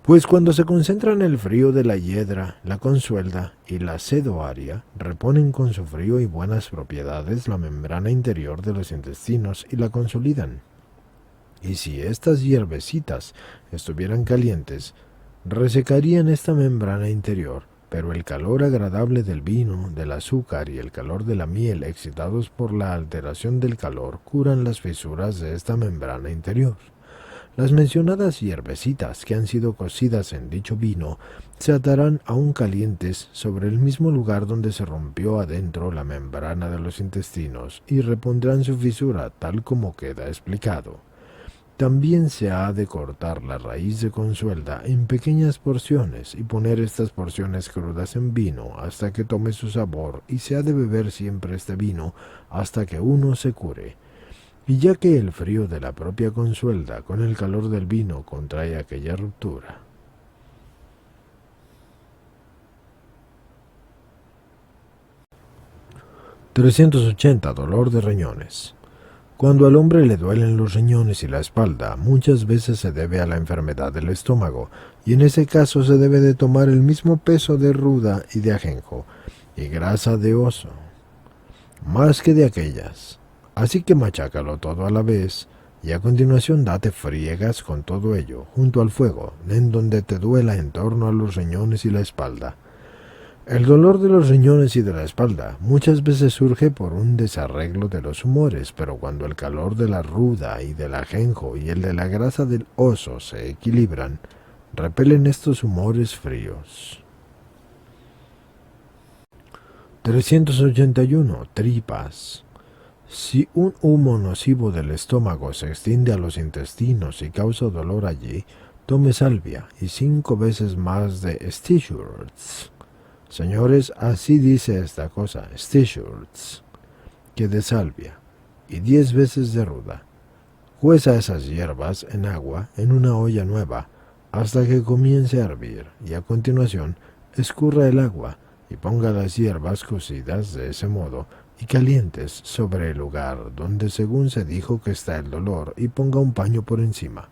S1: Pues cuando se concentran el frío de la hiedra, la consuelda y la sedoaria, reponen con su frío y buenas propiedades la membrana interior de los intestinos y la consolidan. Y si estas hierbecitas estuvieran calientes, resecarían esta membrana interior, pero el calor agradable del vino, del azúcar y el calor de la miel, excitados por la alteración del calor, curan las fisuras de esta membrana interior. Las mencionadas hierbecitas que han sido cocidas en dicho vino se atarán aún calientes sobre el mismo lugar donde se rompió adentro la membrana de los intestinos y repondrán su fisura tal como queda explicado. También se ha de cortar la raíz de consuelda en pequeñas porciones y poner estas porciones crudas en vino hasta que tome su sabor, y se ha de beber siempre este vino hasta que uno se cure. Y ya que el frío de la propia consuelda con el calor del vino contrae aquella ruptura. (380) Dolor de riñones. Cuando al hombre le duelen los riñones y la espalda, muchas veces se debe a la enfermedad del estómago, y en ese caso se debe de tomar el mismo peso de ruda y de ajenjo, y grasa de oso, más que de aquellas. Así que machácalo todo a la vez, y a continuación date friegas con todo ello, junto al fuego, en donde te duela en torno a los riñones y la espalda. El dolor de los riñones y de la espalda muchas veces surge por un desarreglo de los humores, pero cuando el calor de la ruda y del ajenjo y el de la grasa del oso se equilibran, repelen estos humores fríos. 381. Tripas. Si un humo nocivo del estómago se extiende a los intestinos y causa dolor allí, tome salvia y 5 veces más de Stichurz. Señores, así dice esta cosa, Stishurz, que de salvia, y 10 veces de ruda. Cueza esas hierbas en agua en una olla nueva, hasta que comience a hervir, y a continuación escurra el agua, y ponga las hierbas cocidas de ese modo, y calientes sobre el lugar donde según se dijo que está el dolor, y ponga un paño por encima.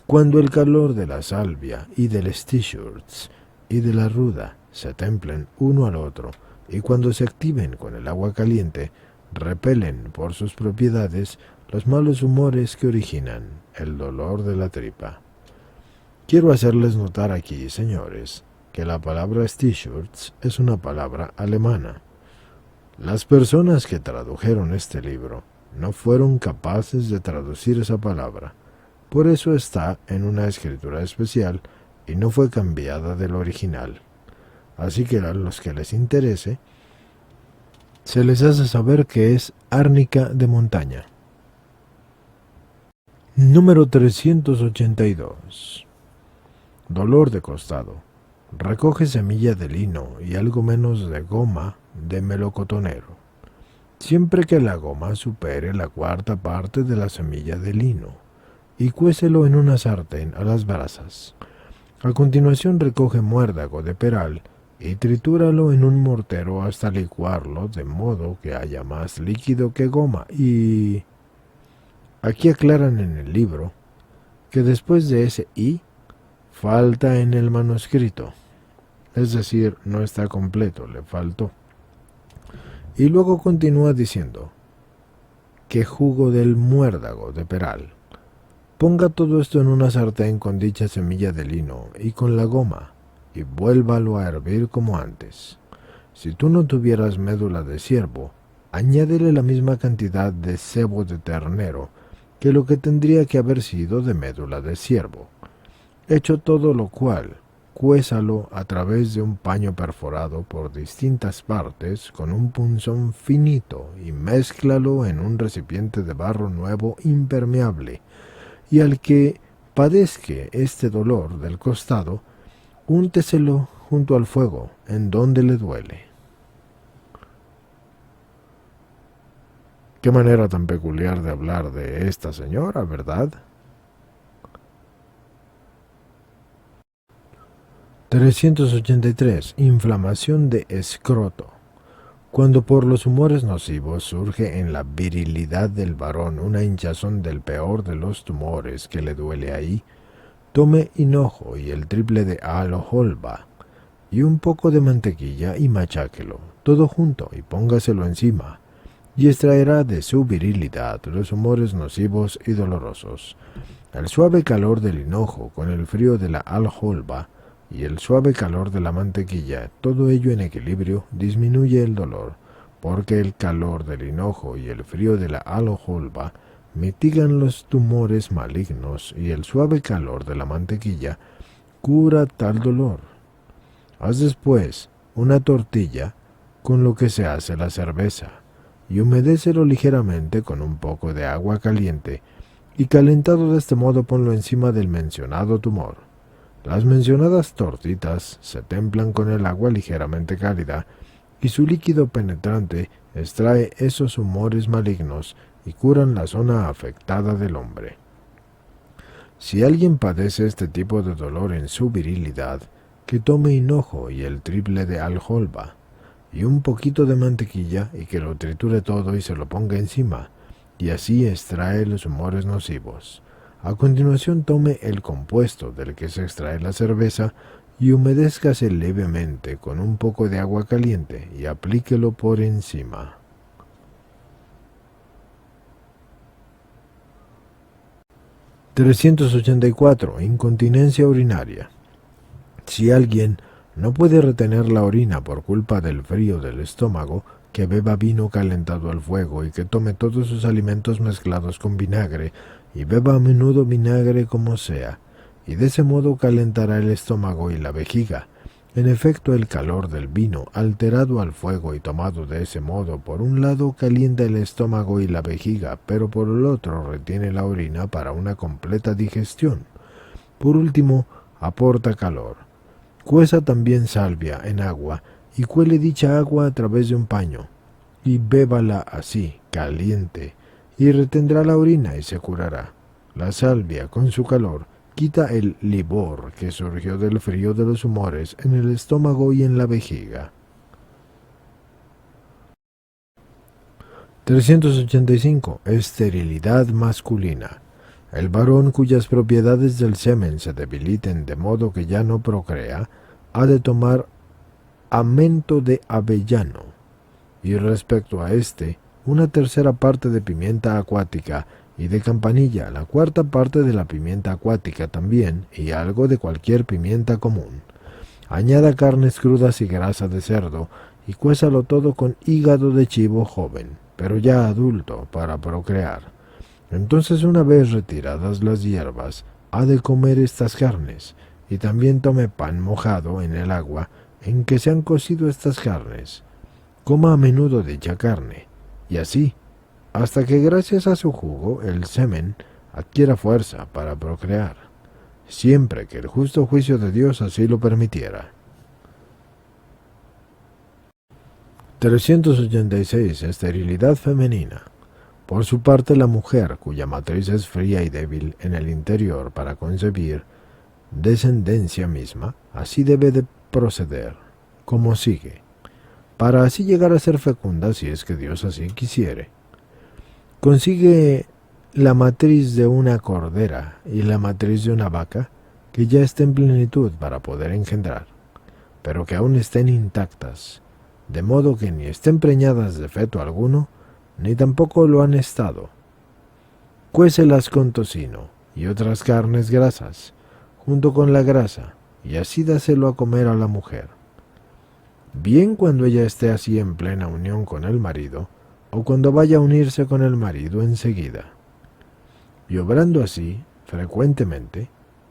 S1: Cuando el calor de la salvia y del Stishurz y de la ruda se templen uno al otro, y cuando se activen con el agua caliente, repelen por sus propiedades los malos humores que originan el dolor de la tripa. Quiero hacerles notar aquí, señores, que la palabra Stishurz es una palabra alemana. Las personas que tradujeron este libro no fueron capaces de traducir esa palabra. Por eso está en una escritura especial y no fue cambiada del original. Así que a los que les interese, se les hace saber que es árnica de montaña. Número 382. Dolor de costado. Recoge semilla de lino y algo menos de goma de melocotonero, siempre que la goma supere la cuarta parte de la semilla de lino, y cuécelo en una sartén a las brasas. A continuación recoge muérdago de peral y tritúralo en un mortero hasta licuarlo de modo que haya más líquido que goma. Y aquí aclaran en el libro que después de ese "y" falta en el manuscrito, es decir, no está completo, le faltó. Y luego continúa diciendo que jugo del muérdago de peral. Ponga todo esto en una sartén con dicha semilla de lino y con la goma, y vuélvalo a hervir como antes. Si tú no tuvieras médula de ciervo, añádele la misma cantidad de sebo de ternero que lo que tendría que haber sido de médula de ciervo. Hecho todo lo cual, cuézalo a través de un paño perforado por distintas partes con un punzón finito y mézclalo en un recipiente de barro nuevo impermeable, y al que padezca este dolor del costado, únteselo junto al fuego en donde le duele. Qué manera tan peculiar de hablar de esta señora, ¿verdad? 383. Inflamación de escroto. Cuando por los humores nocivos surge en la virilidad del varón una hinchazón del peor de los tumores que le duele ahí, tome hinojo y el triple de alojolba y un poco de mantequilla y macháquelo todo junto y póngaselo encima, y extraerá de su virilidad los humores nocivos y dolorosos. El suave calor del hinojo con el frío de la alojolba y el suave calor de la mantequilla, todo ello en equilibrio, disminuye el dolor, porque el calor del hinojo y el frío de la alojolba mitigan los tumores malignos y el suave calor de la mantequilla cura tal dolor. Haz después una tortilla con lo que se hace la cerveza y humedécelo ligeramente con un poco de agua caliente y calentado de este modo ponlo encima del mencionado tumor. Las mencionadas tortitas se templan con el agua ligeramente cálida y su líquido penetrante extrae esos humores malignos y curan la zona afectada del hombre. Si alguien padece este tipo de dolor en su virilidad, que tome hinojo y el triple de alholba y un poquito de mantequilla y que lo triture todo y se lo ponga encima, y así extrae los humores nocivos. A continuación tome el compuesto del que se extrae la cerveza y humedézcase levemente con un poco de agua caliente y aplíquelo por encima. (384) Incontinencia urinaria. Si alguien no puede retener la orina por culpa del frío del estómago, que beba vino calentado al fuego y que tome todos sus alimentos mezclados con vinagre, y beba a menudo vinagre como sea, y de ese modo calentará el estómago y la vejiga. En efecto, el calor del vino, alterado al fuego y tomado de ese modo, por un lado calienta el estómago y la vejiga, pero por el otro retiene la orina para una completa digestión. Por último, aporta calor. Cueza también salvia en agua, y cuele dicha agua a través de un paño, y bébala así, caliente, y retendrá la orina y se curará. La salvia, con su calor, quita el livor que surgió del frío de los humores en el estómago y en la vejiga. 385. Esterilidad masculina. El varón cuyas propiedades del semen se debiliten de modo que ya no procrea, ha de tomar amento de avellano, y respecto a este, una tercera parte de pimienta acuática, y de campanilla, la cuarta parte de la pimienta acuática también, y algo de cualquier pimienta común. Añada carnes crudas y grasa de cerdo, y cuézalo todo con hígado de chivo joven, pero ya adulto, para procrear. Entonces, una vez retiradas las hierbas, ha de comer estas carnes, y también tome pan mojado en el agua en que se han cocido estas carnes. Coma a menudo dicha carne, y así, hasta que gracias a su jugo el semen adquiera fuerza para procrear, siempre que el justo juicio de Dios así lo permitiera. 386. Esterilidad femenina. Por su parte, la mujer, cuya matriz es fría y débil en el interior para concebir descendencia misma, así debe de proceder, como sigue, para así llegar a ser fecunda si es que Dios así quisiere. Consigue la matriz de una cordera y la matriz de una vaca, que ya esté en plenitud para poder engendrar, pero que aún estén intactas, de modo que ni estén preñadas de feto alguno, ni tampoco lo han estado. Cuécelas con tocino y otras carnes grasas, junto con la grasa, y así dáselo a comer a la mujer. Bien cuando ella esté así en plena unión con el marido, o cuando vaya a unirse con el marido enseguida. Y obrando así, frecuentemente,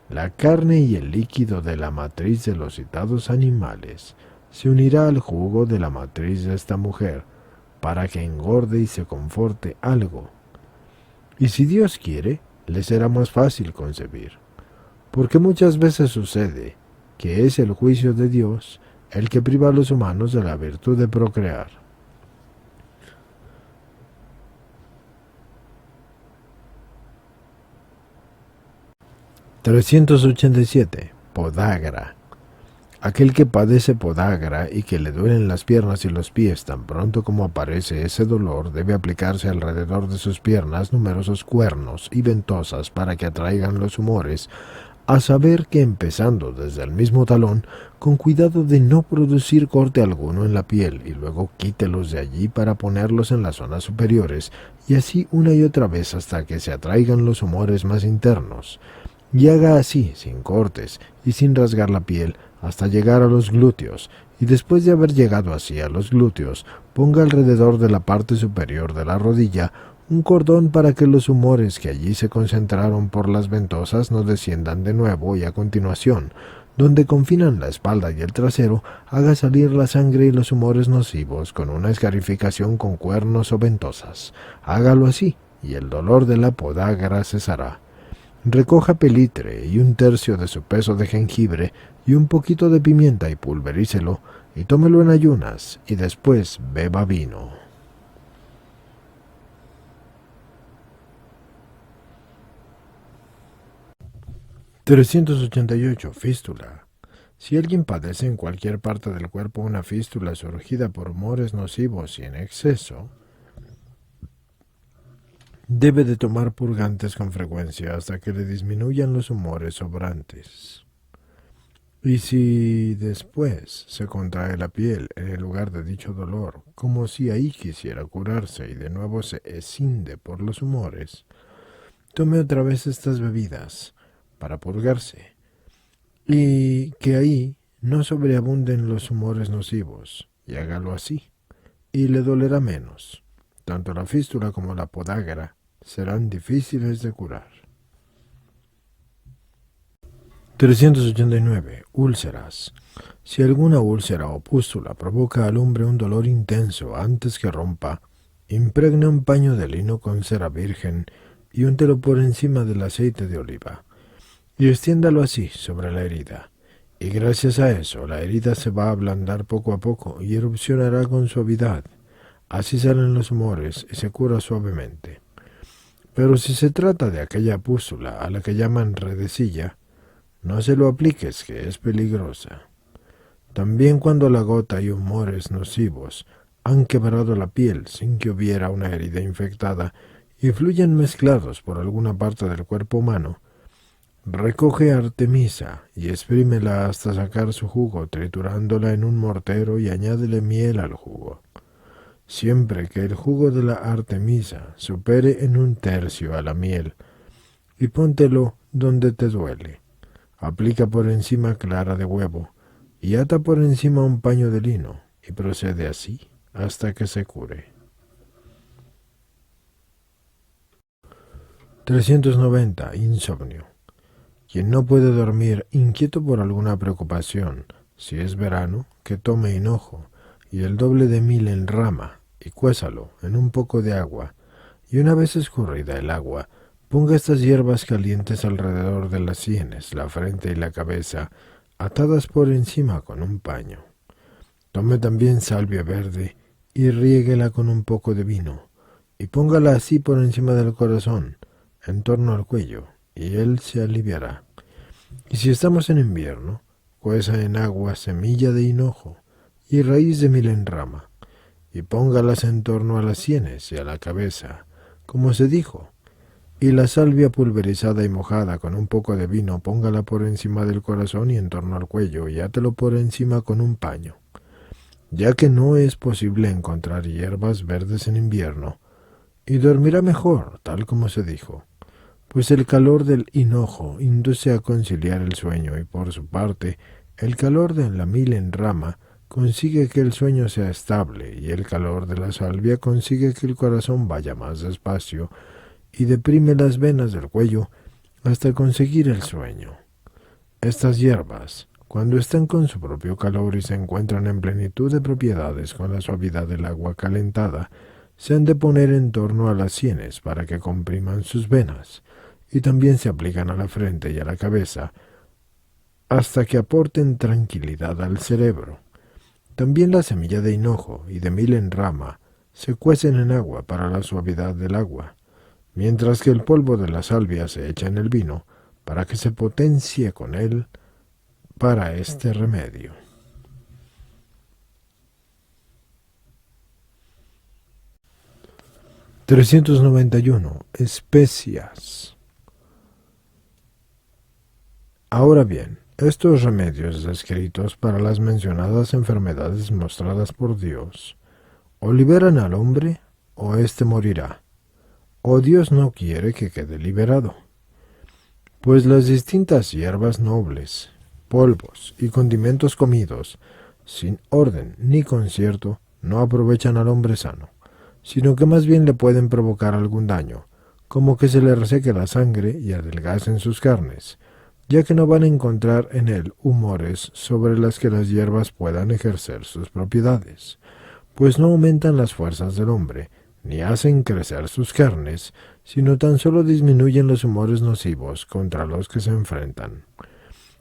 S1: la carne y el líquido de la matriz de los citados animales se unirá al jugo de la matriz de esta mujer, para que engorde y se conforte algo. Y si Dios quiere, le será más fácil concebir, porque muchas veces sucede que es el juicio de Dios el que priva a los humanos de la virtud de procrear. 387. Podagra. Aquel que padece podagra y que le duelen las piernas y los pies tan pronto como aparece ese dolor, debe aplicarse alrededor de sus piernas numerosos cuernos y ventosas para que atraigan los humores, a saber que empezando desde el mismo talón, con cuidado de no producir corte alguno en la piel, y luego quítelos de allí para ponerlos en las zonas superiores, y así una y otra vez hasta que se atraigan los humores más internos. Y haga así, sin cortes y sin rasgar la piel, hasta llegar a los glúteos, y después de haber llegado así a los glúteos, ponga alrededor de la parte superior de la rodilla un cordón para que los humores que allí se concentraron por las ventosas no desciendan de nuevo, y a continuación, donde confinan la espalda y el trasero, haga salir la sangre y los humores nocivos con una escarificación con cuernos o ventosas. Hágalo así, y el dolor de la podagra cesará. Recoja pelitre y un tercio de su peso de jengibre y un poquito de pimienta y pulverícelo, y tómelo en ayunas, y después beba vino. 388. Fístula. Si alguien padece en cualquier parte del cuerpo una fístula surgida por humores nocivos y en exceso, debe de tomar purgantes con frecuencia hasta que le disminuyan los humores sobrantes. Y si después se contrae la piel en el lugar de dicho dolor, como si ahí quisiera curarse y de nuevo se escinde por los humores, tome otra vez estas bebidas para purgarse, y que ahí no sobreabunden los humores nocivos, y hágalo así, y le dolerá menos. Tanto la fístula como la podagra serán difíciles de curar. 389. Úlceras. Si alguna úlcera o pústula provoca al hombre un dolor intenso antes que rompa, impregna un paño de lino con cera virgen y úntelo por encima del aceite de oliva, y extiéndalo así sobre la herida, Y gracias a eso, la herida se va a ablandar poco a poco y erupcionará con suavidad. Así salen los humores y se cura suavemente. Pero si se trata de aquella pústula a la que llaman redecilla, no se lo apliques, que es peligrosa. También cuando la gota y humores nocivos han quebrado la piel sin que hubiera una herida infectada y fluyen mezclados por alguna parte del cuerpo humano, recoge artemisa y exprímela hasta sacar su jugo, triturándola en un mortero y añádele miel al jugo. Siempre que el jugo de la artemisa supere en 1/3 a la miel, y póntelo donde te duele. Aplica por encima clara de huevo y ata por encima un paño de lino y procede así hasta que se cure. 390. Insomnio. Quien no puede dormir inquieto por alguna preocupación, si es verano, que tome hinojo y el doble de mil en rama y cuésalo en un poco de agua, y una vez escurrida el agua, ponga estas hierbas calientes alrededor de las sienes, la frente y la cabeza, atadas por encima con un paño. Tome también salvia verde y riéguela con un poco de vino, y póngala así por encima del corazón, en torno al cuello, y él se aliviará. Y si estamos en invierno, cueza en agua semilla de hinojo y raíz de milenrama, y póngalas en torno a las sienes y a la cabeza, como se dijo, y la salvia pulverizada y mojada con un poco de vino póngala por encima del corazón y en torno al cuello, y átelo por encima con un paño. Ya que no es posible encontrar hierbas verdes en invierno, y dormirá mejor, tal como se dijo, pues el calor del hinojo induce a conciliar el sueño, y por su parte, el calor de la milenrama consigue que el sueño sea estable, y el calor de la salvia consigue que el corazón vaya más despacio y deprime las venas del cuello hasta conseguir el sueño. Estas hierbas, cuando están con su propio calor y se encuentran en plenitud de propiedades con la suavidad del agua calentada, se han de poner en torno a las sienes para que compriman sus venas, y también se aplican a la frente y a la cabeza hasta que aporten tranquilidad al cerebro. También la semilla de hinojo y de milenrama se cuecen en agua para la suavidad del agua, mientras que el polvo de la salvia se echa en el vino para que se potencie con él para este remedio. 391. Especias. Ahora bien, estos remedios descritos para las mencionadas enfermedades mostradas por Dios, o liberan al hombre, o éste morirá, o Dios no quiere que quede liberado. Pues las distintas hierbas nobles, polvos y condimentos comidos, sin orden ni concierto, no aprovechan al hombre sano, sino que más bien le pueden provocar algún daño, como que se le reseque la sangre y adelgacen sus carnes, ya que no van a encontrar en él humores sobre las que las hierbas puedan ejercer sus propiedades, pues no aumentan las fuerzas del hombre, ni hacen crecer sus carnes, sino tan solo disminuyen los humores nocivos contra los que se enfrentan.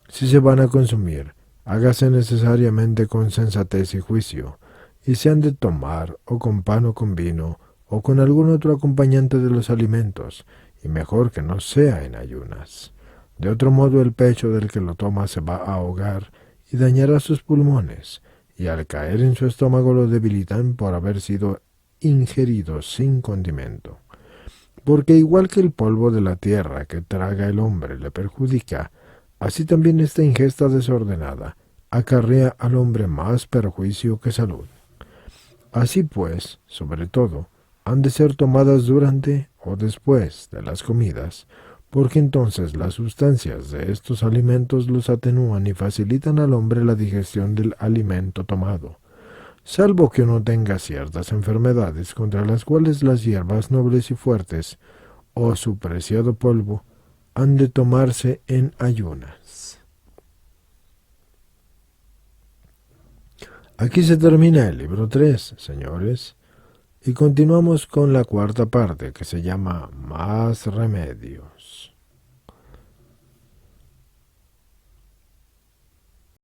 S1: Si se van a consumir, hágase necesariamente con sensatez y juicio, y se han de tomar o con pan o con vino, o con algún otro acompañante de los alimentos, y mejor que no sea en ayunas. De otro modo el pecho del que lo toma se va a ahogar y dañará sus pulmones, y al caer en su estómago lo debilitan por haber sido ingerido sin condimento. Porque igual que el polvo de la tierra que traga el hombre le perjudica, así también esta ingesta desordenada acarrea al hombre más perjuicio que salud. Así pues, sobre todo, han de ser tomadas durante o después de las comidas, porque entonces las sustancias de estos alimentos los atenúan y facilitan al hombre la digestión del alimento tomado, salvo que uno tenga ciertas enfermedades contra las cuales las hierbas nobles y fuertes, o su preciado polvo, han de tomarse en ayunas. Aquí se termina el libro 3, señores, y continuamos con la cuarta parte, que se llama Más remedios.